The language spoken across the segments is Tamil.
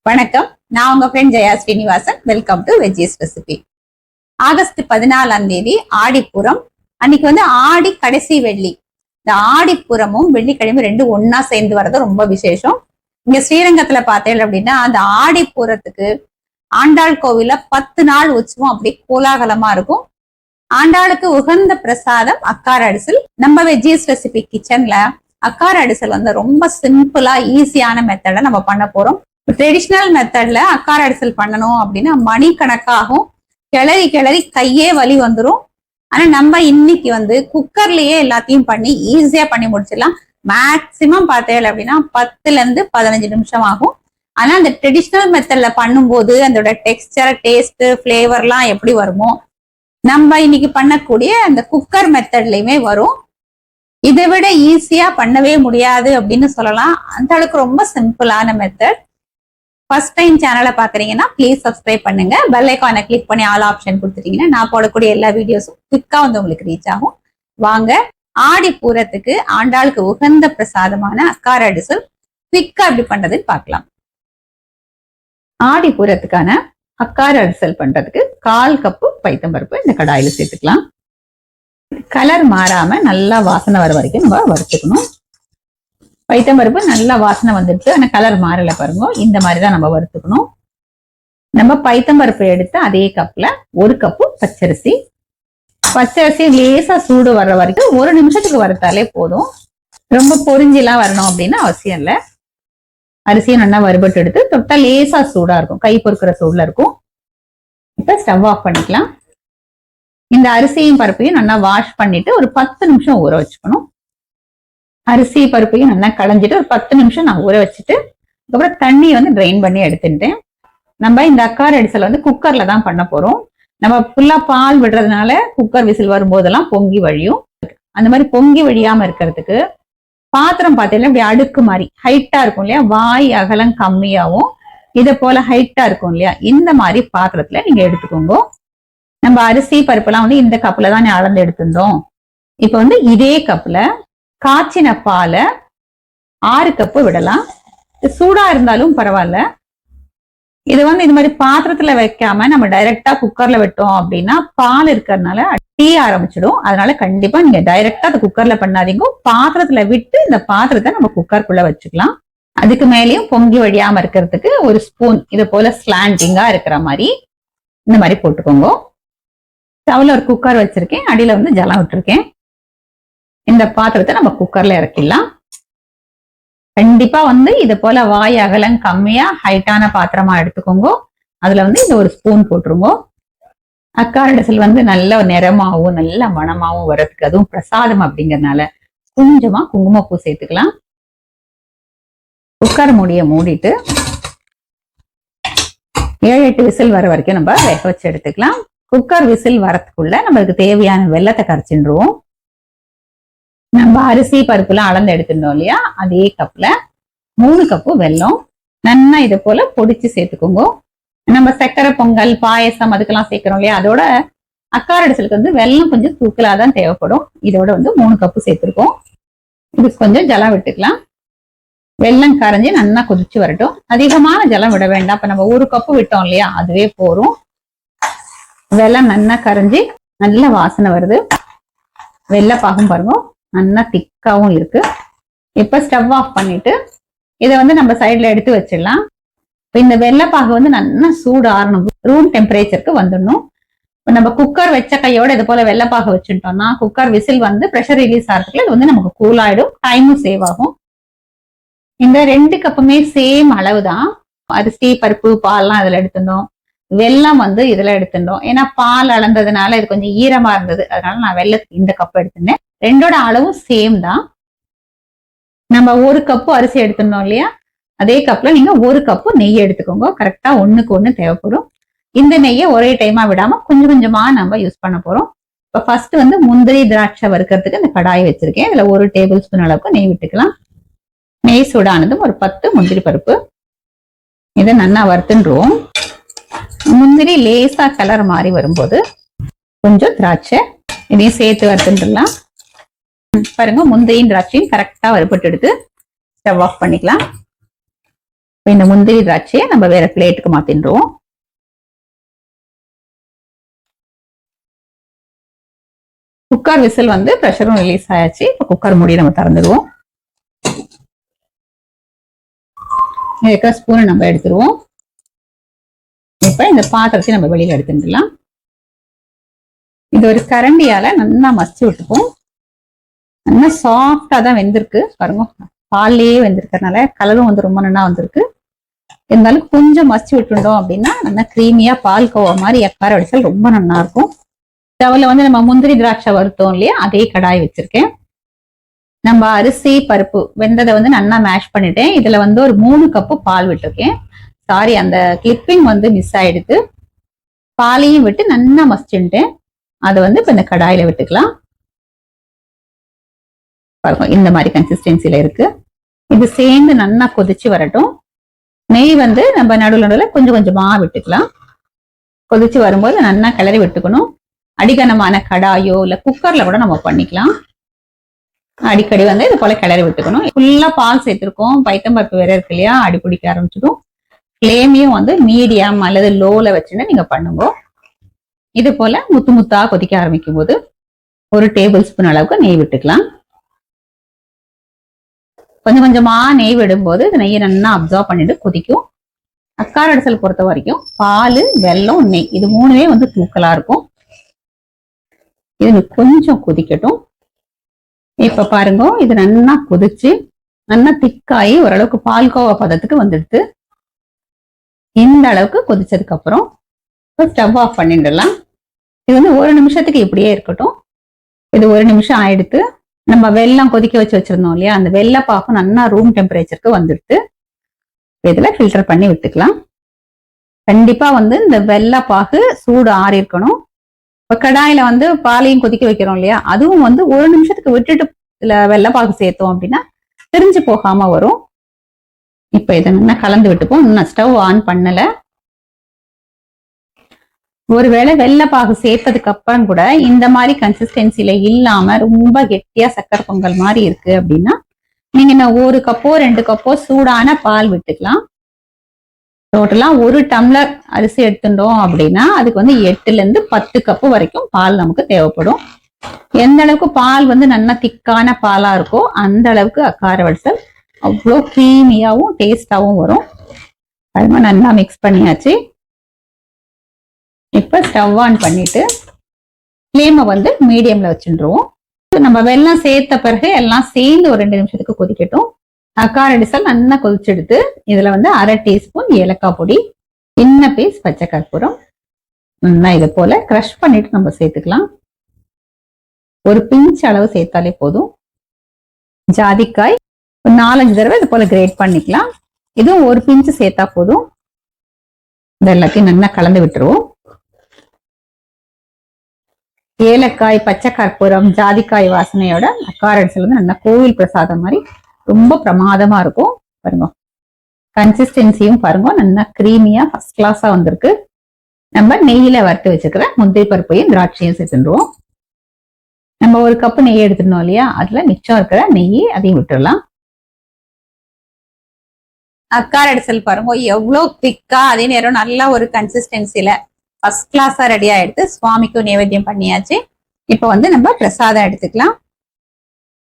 வணக்கம். நான் உங்க friend Jaya Srinivasan. Welcome to veggies recipe. August 14 ஆடிப்புறம். அன்னைக்கு ஆடி கடைசி வெள்ளி. இந்த ஆடிப்புறமும் வெள்ளிக்கிழமை ரெண்டும் ஒன்னா சேர்ந்து வர்றது ரொம்ப விசேஷம். இங்க ஸ்ரீரங்கத்துல பார்த்தேன் அப்படின்னா அந்த ஆடிப்புறத்துக்கு ஆண்டாள் கோவில 10 நாள் உற்சவம் அப்படி கோலாகலமா இருக்கும். ஆண்டாளுக்கு உகந்த பிரசாதம் அக்கார அடிசல். நம்ம வெஜ்ஜீஸ் ரெசிபி கிச்சன்ல அக்கார அடிசல் ரொம்ப சிம்பிளா ஈஸியான மெத்தட நம்ம பண்ண போறோம். ட்ரெடிஷ்னல் மெத்தட்ல அக்கார அடிசல் பண்ணணும் அப்படின்னா மணிக்கணக்காகும். கிளறி கிளறி கையே வலி வந்துடும். ஆனா நம்ம இன்னைக்கு குக்கர்லயே எல்லாத்தையும் பண்ணி ஈஸியா பண்ணி முடிச்சிடலாம். மேக்சிமம் பார்த்தேன் அப்படின்னா 10-15 நிமிஷம் ஆகும். ஆனா அந்த ட்ரெடிஷ்னல் மெத்தட்ல பண்ணும்போது அதோட டெக்ஸ்டர், டேஸ்ட், ஃபிளேவர்லாம் எப்படி வருமோ நம்ம இன்னைக்கு பண்ணக்கூடிய அந்த குக்கர் மெத்தட்லயுமே வரும். இதை விட ஈஸியா பண்ணவே முடியாது அப்படின்னு சொல்லலாம். அந்த அளவுக்கு ரொம்ப சிம்பிளான மெத்தட். ஃபர்ஸ்ட் டைம் சேனலை பாக்குறீங்கன்னா ப்ளீஸ் சப்ஸ்கிரைப் பண்ணுங்க. பெல் ஐகானை கிளிக் பண்ணி ஆல் ஆப்ஷன் கொடுத்துட்டீங்கன்னா நான் போடக்கூடிய எல்லா வீடியோஸும் குவிக்கா உங்களுக்கு ரீச் ஆகும். வாங்க ஆடி பூரத்துக்கு ஆண்டாளுக்கு உகந்த பிரசாதமான அக்கார அடிசல் குவிக்கா எப்படி பண்றதுன்னு பார்க்கலாம். ஆடி பூரத்துக்கான அக்கார அடிசல் பண்றதுக்கு 1/4 கப்பு பைத்தம்பருப்பு இந்த கடாயில சேர்த்துக்கலாம். கலர் மாறாம நல்லா வாசனை வர வரைக்கும் நம்ம வறுத்துக்கணும். பைத்தம்பருப்பு நல்லா வாசனை வந்துடுச்சு, ஆனா கலர் மாறல பாருங்க. இந்த மாதிரிதான் நம்ம வறுத்துக்கணும். நம்ம பைத்தம்பருப்பு எடுத்து அதே கப்ல 1 கப்பு பச்சரிசி. பச்சரிசி லேசா சூடு வர்ற வரைக்கும் 1 நிமிஷத்துக்கு வறுத்தாலே போதும். ரொம்ப பொரிஞ்செல்லாம் வரணும் அப்படின்னு அவசியம் இல்லை. அரிசியை நல்லா வறுபட்டு எடுத்து தொட்டா லேசா சூடா இருக்கும், கை பொறுக்கிற சூடுல இருக்கும். இப்ப ஸ்டவ் ஆஃப் பண்ணிக்கலாம். இந்த அரிசியும் பருப்பையும் நல்லா வாஷ் பண்ணிட்டு ஒரு 10 நிமிஷம் ஊற வச்சுக்கணும். அரிசி பருப்பையும் நல்லா களைஞ்சிட்டு ஒரு 10 நிமிஷம் நான் ஊற வச்சுட்டு அதுக்கப்புறம் தண்ணியை ட்ரைன் பண்ணி எடுத்துட்டேன். நம்ம இந்த அக்கார அடிசல் குக்கர்ல தான் பண்ண போறோம். நம்ம ஃபுல்லா பால் விடுறதுனால குக்கர் விசில் வரும்போதெல்லாம் பொங்கி வழியும். அந்த மாதிரி பொங்கி வழியாம இருக்கிறதுக்கு பாத்திரம் பார்த்தீங்கன்னா இப்படி அடுக்கு மாதிரி ஹைட்டா இருக்கும் இல்லையா, வாய் அகலம் கம்மியாவும் இதை போல ஹைட்டா இருக்கும் இல்லையா, இந்த மாதிரி பாத்திரத்துல நீங்க எடுத்துக்கோங்க. நம்ம அரிசி பருப்பெல்லாம் இந்த கப்புல தான் அளந்து எடுத்திருந்தோம். இப்ப இதே கப்புல காய்ச்சின பாலை 6 கப்பு விடலாம். சூடா இருந்தாலும் பரவாயில்ல. இது இது மாதிரி பாத்திரத்துல வைக்காம நம்ம டைரக்டா குக்கர்ல விட்டோம் அப்படின்னா பால் இருக்கிறதுனால டீ ஆரம்பிச்சிடும். அதனால கண்டிப்பா நீங்க டைரக்டா அதை குக்கர்ல பண்ணாதீங்க. பாத்திரத்துல விட்டு இந்த பாத்திரத்தை நம்ம குக்கருக்குள்ள வச்சுக்கலாம். அதுக்கு மேலேயும் பொங்கி வழியாம இருக்கிறதுக்கு ஒரு ஸ்பூன் இது போல ஸ்லாண்டிங்கா இருக்கிற மாதிரி இந்த மாதிரி போட்டுக்கோங்க. ஸ்டவ்ல ஒரு குக்கர் வச்சிருக்கேன், அடியில ஜலம் விட்டுருக்கேன். இந்த பாத்திரத்தை நம்ம குக்கர்ல இறக்கிடலாம். கண்டிப்பா இது போல வாய் அகலம் கம்மியா ஹைட்டான பாத்திரமா எடுத்துக்கோங்க. அதுல இந்த ஒரு ஸ்பூன் போட்டுருங்க. அக்கார அடிசல் நல்ல நிறமாவும் நல்ல மணமாவும் வர்றதுக்கு, அதுவும் பிரசாதம் அப்படிங்கறதுனால கொஞ்சமா குங்குமப்பூ சேர்த்துக்கலாம். குக்கர் மூடிய மூடிட்டு 7-8 விசில் வர வரைக்கும் நம்ம வேக வச்சு எடுத்துக்கலாம். குக்கர் விசில் வரதுக்குள்ள நம்மளுக்கு தேவையான வெல்லத்தை கரைச்சிடுவோம். நம்ம அரிசி பருப்புலாம் அளந்து எடுத்துட்டோம் இல்லையா, அதே கப்ல 3 கப்பு வெல்லம் நல்லா இது போல பொடிச்சு சேர்த்துக்கோங்க. நம்ம சக்கரை பொங்கல், பாயசம் அதுக்கெல்லாம் சேர்க்கிறோம் இல்லையா, அதோட அக்கார அடிசலுக்கு வெல்லம் கொஞ்சம் தூக்கலாதான் தேவைப்படும். இதோட 3 கப்பு சேர்த்துருக்கோம். இதுக்கு கொஞ்சம் ஜலம் விட்டுக்கலாம். வெல்லம் கரைஞ்சி நல்லா கொதிச்சு வரட்டும். அதிகமான ஜலம் விட வேண்டாம். இப்ப நம்ம 1 கப்பு விட்டோம் இல்லையா, அதுவே போரும். வெல்லம் நல்லா கரைஞ்சி நல்ல வாசனை வருது. வெள்ளை பாகம் பாருங்க நல்லா திக்காவும் இருக்கு. இப்ப ஸ்டவ் ஆஃப் பண்ணிட்டு இதை நம்ம சைட்ல எடுத்து வச்சிடலாம். இந்த வெள்ளைப்பாகு நல்லா சூடு ஆறணும், ரூம் டெம்பரேச்சருக்கு வந்துடணும். இப்ப நம்ம குக்கர் வச்ச கையோட இது போல வெள்ளைப்பாக வச்சுட்டோம்னா குக்கர் விசில் பிரஷர் ரிலீஸ் ஆகிறதுக்குள்ள இது நமக்கு கூல் ஆயிடும், டைமும் சேவ் ஆகும். இந்த 2 கப்புமே சேம் அளவு தான். அரிசி பருப்பு பால்லாம் இதுல எடுத்துட்டோம், வெல்லம் இதுல எடுத்துட்டோம். ஏன்னா பால் அளந்ததுனால இது கொஞ்சம் ஈரமா இருந்தது, அதனால நான் வெல்லத்துக்கு இந்த கப் எடுத்துட்டேன். ரெண்டோட அளவும் சேம் தான். நம்ம 1 கப்பு அரிசி எடுத்துட்டோம் இல்லையா, அதே கப்ல நீங்க 1 கப்பு நெய் எடுத்துக்கோங்க. கரெக்டா 1க்கு 1 தேவைப்படும். இந்த நெய்யை ஒரே டைமா விடாம கொஞ்சம் கொஞ்சமா நம்ம யூஸ் பண்ண போறோம். இப்ப ஃபர்ஸ்ட் முந்திரி திராட்சை வறுக்கிறதுக்கு இந்த கடாய் வச்சிருக்கேன். இதுல 1 டேபிள் ஸ்பூன் அளவுக்கு நெய் விட்டுக்கலாம். நெய் சூடானதும் ஒரு 10 முந்திரி பருப்பு இதை நல்லா வறுத்துன்றோம். முந்திரி லேசா கலர் மாறி வரும்போது கொஞ்சம் திராட்சை இதையும் சேர்த்து வறுத்துடலாம். பாருங்க முந்திரியும் திராட்சையும் கரெக்டா வறுபட்டு எடுத்து ஸ்டவ் ஆஃப் பண்ணிக்கலாம். இந்த முந்திரி திராட்சையை நம்ம வேற பிளேட்டுக்கு மாத்திடுவோம். குக்கர் விசில் வந்து ப்ரெஷரும் ரிலீஸ் ஆயாச்சு. இப்போ குக்கர் மூடி நம்ம திறந்துடுவோம். இருக்கிற ஸ்பூனை நம்ம எடுத்துருவோம். இப்ப இந்த பாத்திரத்தை நம்ம வெளியில எடுத்துடலாம். இது ஒரு கரண்டியால நல்லா மசிச்சு விட்டுப்போம். நல்லா சாஃப்டா தான் வெந்திருக்கு பாருங்க. பால்லையே வெந்திருக்கிறதுனால கலரும் வந்து ரொம்ப நல்லா வந்திருக்கு. இருந்தாலும் கொஞ்சம் மசிச்சு விட்டுட்டோம் அப்படின்னா நல்லா கிரீமியா பால் கோவா மாதிரி எக்கார அடிச்சல் ரொம்ப நல்லா இருக்கும். ஸ்டவ்ல வந்து நம்ம முந்திரி திராட்சை வருத்தோம் இல்லையா, அதே கடாய் வச்சிருக்கேன். நம்ம அரிசி பருப்பு வெந்ததை வந்து நல்லா மேஷ் பண்ணிட்டேன். இதுல வந்து ஒரு 3 கப்பு பால் விட்டுருக்கேன். சாரி, அந்த கிளிப்பிங் வந்து மிஸ் ஆயிடுது. பாலையும் விட்டு நல்லா மசிச்சுட்டேன். அதை வந்து இப்ப இந்த கடாயில விட்டுக்கலாம். பாருங்க, இந்த மாதிரி கன்சிஸ்டன்சில இருக்கு. இது சேர்ந்து நல்லா கொதிச்சு வரட்டும். நெய் வந்து நம்ம நடுவில் கொஞ்சம் கொஞ்சமா விட்டுக்கலாம். கொதிச்சு வரும்போது நல்லா கிளறி விட்டுக்கணும். அடிகனமான கடாயோ இல்ல குக்கர்ல கூட நம்ம பண்ணிக்கலாம். அடிக்கடி வந்து இது போல கிளறி விட்டுக்கணும். ஃபுல்லா பால் சேர்த்திருக்கோம், பைத்தம்பருப்பு வேற இருக்கு இல்லையா, அடி பிடிக்க ஆரம்பிச்சிடும். ஃப்ளேமையும் வந்து மீடியம் அல்லது லோல வச்சுன்னு நீங்க பண்ணுங்க. இது போல முத்து முத்தா கொதிக்க ஆரம்பிக்கும் போது 1 டேபிள் ஸ்பூன் அளவுக்கு நெய் விட்டுக்கலாம். கொஞ்சம் கொஞ்சமா நெய் விடும்போது இந்த நெய்யை நல்லா அப்சர்வ் பண்ணிட்டு கொதிக்கும். அக்கார அடிசல் பொறுத்த வரைக்கும் பால், வெல்லம், நெய் இது 3மே வந்து தூக்கலா இருக்கும். இது கொஞ்சம் கொதிக்கட்டும். இப்ப பாருங்க, இது நல்லா கொதிச்சு நல்லா திக்காயி ஓரளவுக்கு பால்கோவா பதத்துக்கு வந்துடுது. இந்த அளவுக்கு கொதிச்சதுக்கு அப்புறம் ஸ்டவ் ஆஃப் பண்ணிடலாம். இது வந்து 1 நிமிஷத்துக்கு இப்படியே இருக்கட்டும். இது 1 நிமிஷம் ஆயிடுத்து. நம்ம வெல்லம் கொதிக்க வச்சிருந்தோம் இல்லையா, அந்த வெள்ளப்பாகம் நல்லா ரூம் டெம்பரேச்சருக்கு வந்துடுது. இதுல ஃபில்டர் பண்ணி விட்டுக்கலாம். கண்டிப்பா வந்து இந்த வெள்ளப்பாகு சூடு ஆறி இருக்கணும். இப்ப கடாயில வந்து பாலையும் கொதிக்க வைக்கிறோம் இல்லையா, அதுவும் வந்து 1 நிமிஷத்துக்கு விட்டுட்டு இதுல வெள்ளப்பாகு சேர்த்தோம் அப்படின்னா திரிஞ்சு போகாம வரும். இப்ப இதை நல்லா கலந்து விட்டுப்போம். இன்னும் ஸ்டவ் ஆன் பண்ணல. ஒருவேளை வெள்ளப்பாகு சேர்த்ததுக்கு அப்புறம் கூட இந்த மாதிரி கன்சிஸ்டன்சில இல்லாம ரொம்ப கெட்டியா சக்கரை பொங்கல் மாதிரி இருக்கு அப்படின்னா நீங்க இன்னும் 1 கப்போ 2 கப்போ சூடான பால் விட்டுக்கலாம். டோட்டலா 1 டம்ளர் அரிசி எடுத்துட்டோம் அப்படின்னா அதுக்கு வந்து 8ல இருந்து 10 கப்பு வரைக்கும் பால் நமக்கு தேவைப்படும். எந்த அளவுக்கு பால் வந்து நல்லா திக்கான பாலா இருக்கோ அந்த அளவுக்கு அக்கார வடிசல் அவ்வளோ கிரீமியாவும் டேஸ்டாவும் வரும். அது நல்லா மிக்ஸ் பண்ணியாச்சு. இப்ப ஸ்டவ் ஆன் பண்ணிட்டு ஃப்ளேமை வந்து மீடியம்ல வச்சுருவோம். நம்ம வெல்லம் சேர்த்த பிறகு எல்லாம் சேர்ந்து ஒரு 2 நிமிஷத்துக்கு கொதிக்கட்டும். அக்கார அடிசல் நல்லா கொதிச்செடுத்து இதுல வந்து 1/2 டீஸ்பூன் ஏலக்காய் பொடி, சின்ன பீஸ் பச்சை கற்பூரம் இது போல கிரஷ் பண்ணிட்டு நம்ம சேர்த்துக்கலாம். ஒரு பிஞ்ச் அளவு சேர்த்தாலே போதும். ஜாதிக்காய் 4-5 தடவை இது போல கிரேட் பண்ணிக்கலாம். இதுவும் ஒரு பிஞ்சு சேர்த்தா போதும். இது எல்லாத்தையும் நல்லா கலந்து விட்டுருவோம். ஏலக்காய், பச்சை கற்பூரம், ஜாதிக்காய் வாசனையோட அக்கார அடிசல் வந்து நல்லா கோவில் பிரசாதம் மாதிரி ரொம்ப பிரமாதமா இருக்கும். பாருங்க, கன்சிஸ்டன்சியும் பாருங்க நல்லா கிரீமியா ஃபர்ஸ்ட் கிளாஸா வந்திருக்கு. நம்ம நெய்யில வறுத்து வச்சுக்கிற முந்திரி பருப்பையும் திராட்சையும் சேர்த்துடுவோம். நம்ம 1 கப்பு நெய் எடுத்துடணும் இல்லையா, அதுல மிச்சம் இருக்கிற நெய் அதையும் விட்டுடலாம். அக்கார அடிசல் பாருங்க எவ்வளவு திக்கா, அதே நேரம் நல்ல ஒரு கன்சிஸ்டன்சில ஃபர்ஸ்ட் கிளாஸா ரெடி ஆயிடுத்து. சுவாமிக்கும் நைவேத்தியம் பண்ணியாச்சு. இப்ப வந்து நம்ம பிரசாதம் எடுத்துக்கலாம்.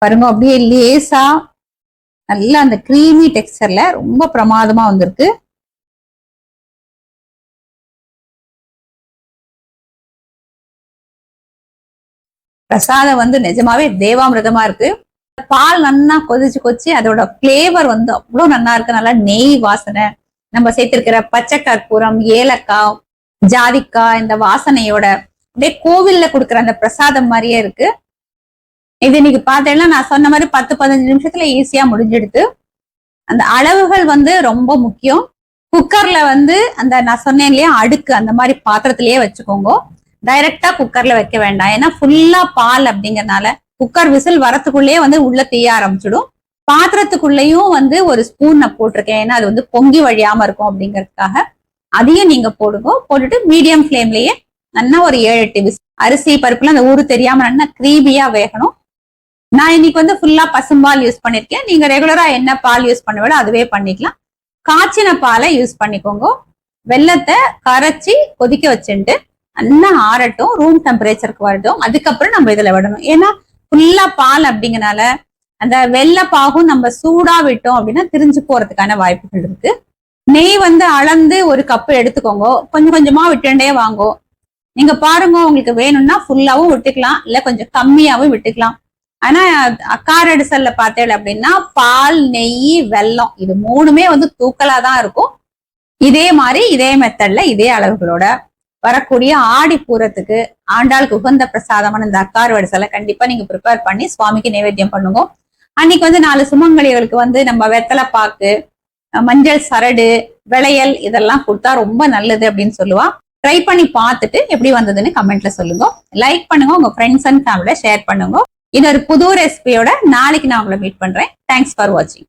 பாருங்க, அப்படியே லேசா நல்ல அந்த கிரீமி டெக்ஸ்டர்ல ரொம்ப பிரமாதமா வந்திருக்கு. பிரசாதம் வந்து நிஜமாவே தேவாமிரதமா இருக்கு. பால் நல்லா கொதிச்சு அதோட பிளேவர் வந்து அவ்வளவு நல்லா இருக்கு. நல்லா நெய் வாசனை, நம்ம சேர்த்திருக்கிற பச்சை கற்பூரம், ஏலக்காய், ஜாதிக்காய் இந்த வாசனையோட அப்படியே கோவில்ல கொடுக்குற அந்த பிரசாதம் மாதிரியே இருக்கு. இது இன்னைக்கு பார்த்தேன்னா நான் சொன்ன மாதிரி 10-15 நிமிஷத்துல ஈஸியா முடிஞ்சிடுது. அந்த அளவுகள் வந்து ரொம்ப முக்கியம். குக்கர்ல வந்து அந்த நான் சொன்னேன் இல்லையா அடுக்கு, அந்த மாதிரி பாத்திரத்திலேயே வச்சுக்கோங்க. டைரக்டா குக்கர்ல வைக்க வேண்டாம். ஏன்னா ஃபுல்லா பால் அப்படிங்கறதுனால குக்கர் விசில் வரத்துக்குள்ளேயே வந்து உள்ள தீய ஆரம்பிச்சிடும். பாத்திரத்துக்குள்ளேயும் வந்து ஒரு ஸ்பூன் நான் போட்டிருக்கேன். ஏன்னா அது வந்து பொங்கி வழியாம இருக்கும் அப்படிங்கறதுக்காக. அதையும் நீங்க போடுங்க. போட்டுட்டு மீடியம் ஃப்ளேம்லயே நல்லா ஒரு 7-8 விசில். அரிசி பருப்புலாம் அந்த ஊரு தெரியாம நல்லா கிரீமியா வேகணும். நான் இன்னைக்கு வந்து ஃபுல்லா பசும்பால் யூஸ் பண்ணிருக்கேன். நீங்க ரெகுலரா என்ன பால் யூஸ் பண்ணுவீங்களோ அதுவே பண்ணிக்கலாம். காய்ச்சின பாலை யூஸ் பண்ணிக்கோங்க. வெல்லத்தை கரைச்சி கொதிக்க வச்சுட்டு நல்லா ஆறட்டும், ரூம் டெம்பரேச்சருக்கு வரட்டும். அதுக்கப்புறம் நம்ம இதுல விடணும். ஏன்னா ஃபுல்லா பால் அப்படிங்கனால அந்த வெள்ளை பாகும் நம்ம சூடா விட்டோம் அப்படின்னா திரிஞ்சு போறதுக்கான வாய்ப்புகள் இருக்கு. நெய் வந்து அளந்து ஒரு கப்பு எடுத்துக்கோங்க, கொஞ்சம் கொஞ்சமா விட்டுண்டே வாங்கோ. நீங்க பாருங்க, உங்களுக்கு வேணும்னா ஃபுல்லாவும் விட்டுக்கலாம், இல்ல கொஞ்சம் கம்மியாவும் விட்டுக்கலாம். ஆனா காரடிசல்ல பார்த்தேன் அப்படின்னா பால், நெய், வெல்லம் இது மூணுமே வந்து தூக்கலா தான் இருக்கும். இதே மாதிரி இதே மெத்தட்ல இதே அளவுகளோட வரக்கூடிய ஆடி பூரத்துக்கு ஆண்டாளுக்கு உகந்த பிரசாதமான இந்த அக்கார் வடிசலை கண்டிப்பா நீங்க ப்ரிப்பேர் பண்ணி சுவாமிக்கு நைவேத்தியம் பண்ணுங்க. அன்னைக்கு வந்து 4 சுமங்கலிகளுக்கு வந்து நம்ம வெத்தலை பாக்கு, மஞ்சள் சரடு, விளையல் இதெல்லாம் கொடுத்தா ரொம்ப நல்லது அப்படின்னு சொல்லுவா. ட்ரை பண்ணி பார்த்துட்டு எப்படி வந்ததுன்னு கமெண்ட்ல சொல்லுங்க. லைக் பண்ணுங்க, உங்க ஃப்ரெண்ட்ஸ் அண்ட் ஃபேமிலியோட ஷேர் பண்ணுங்க. இன்னொரு புது ரெசிபியோட நாளைக்கு நான் உங்களை மீட் பண்றேன். தேங்க்ஸ் ஃபார் வாட்சிங்.